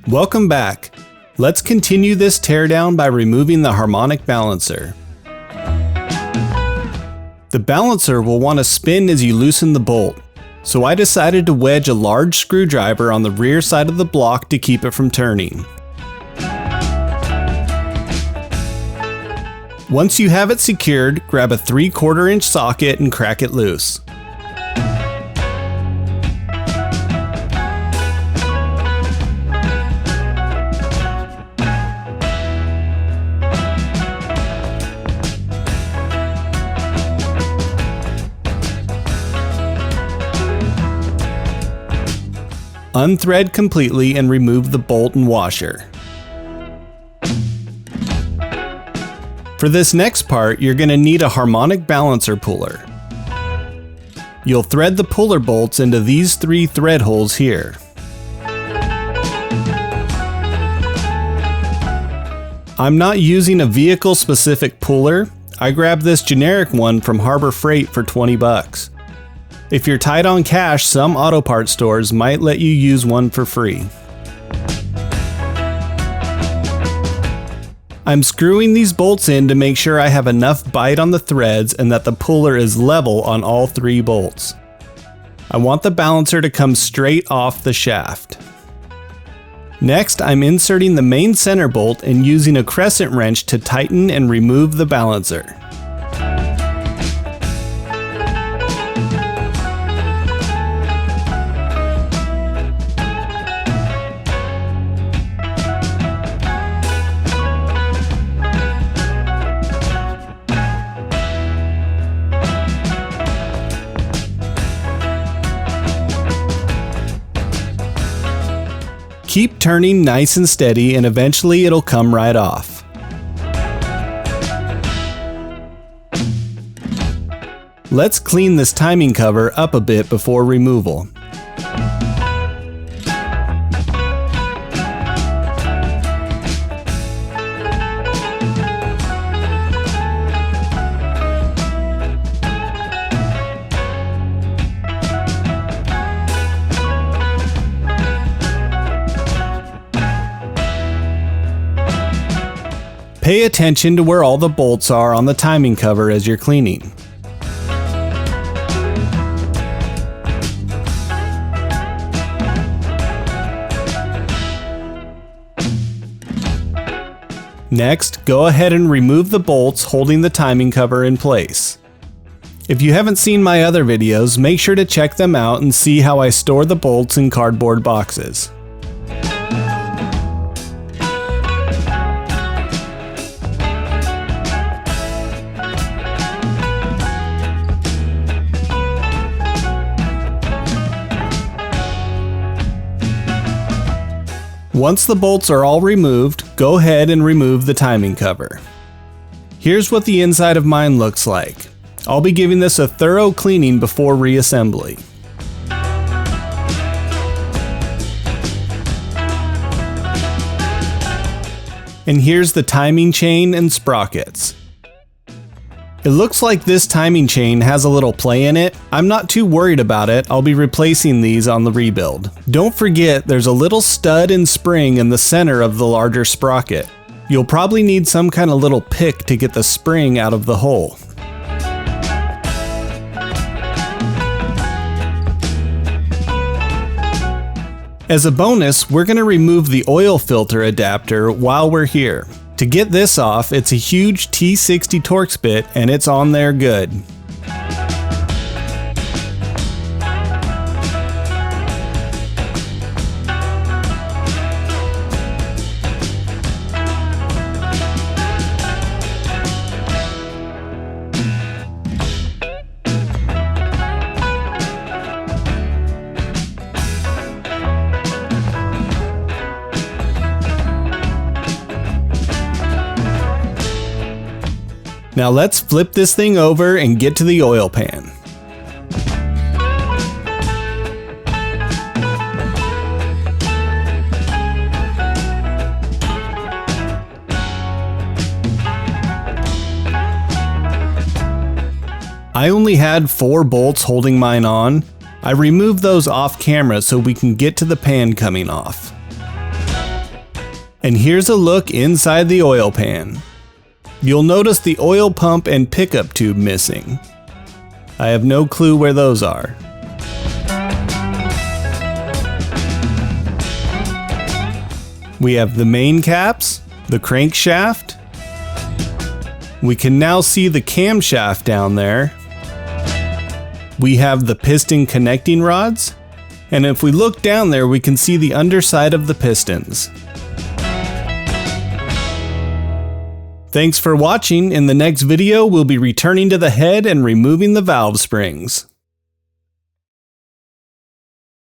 Welcome back. Let's continue this teardown by removing the harmonic balancer. The balancer will want to spin as you loosen the bolt, so I decided to wedge a large screwdriver on the rear side of the block to keep it from turning. Once you have it secured, grab a 3/4 inch socket and crack it loose. Unthread completely and remove the bolt and washer. For this next part, you're going to need a harmonic balancer puller. You'll thread the puller bolts into these 3 thread holes here. I'm not using a vehicle-specific puller. I grabbed this generic one from Harbor Freight for 20 bucks. If you're tight on cash, some auto parts stores might let you use one for free. I'm screwing these bolts in to make sure I have enough bite on the threads and that the puller is level on all 3 bolts. I want the balancer to come straight off the shaft. Next, I'm inserting the main center bolt and using a crescent wrench to tighten and remove the balancer. Keep turning nice and steady and eventually it'll come right off. Let's clean this timing cover up a bit before removal. Pay attention to where all the bolts are on the timing cover as you're cleaning. Next, go ahead and remove the bolts holding the timing cover in place. If you haven't seen my other videos, make sure to check them out and see how I store the bolts in cardboard boxes. Once the bolts are all removed, go ahead and remove the timing cover. Here's what the inside of mine looks like. I'll be giving this a thorough cleaning before reassembly. And here's the timing chain and sprockets. It looks like this timing chain has a little play in it. I'm not too worried about it. I'll be replacing these on the rebuild. Don't forget there's a little stud and spring in the center of the larger sprocket. You'll probably need some kind of little pick to get the spring out of the hole. As a bonus, we're going to remove the oil filter adapter while we're here. To get this off, it's a huge T60 Torx bit and it's on there good. Now let's flip this thing over and get to the oil pan. I only had 4 bolts holding mine on. I removed those off camera so we can get to the pan coming off. And here's a look inside the oil pan. You'll notice the oil pump and pickup tube missing. I have no clue where those are. We have the main caps, the crankshaft. We can now see the camshaft down there. We have the piston connecting rods. And if we look down there, we can see the underside of the pistons. Thanks for watching. In the next video, we'll be returning to the head and removing the valve springs.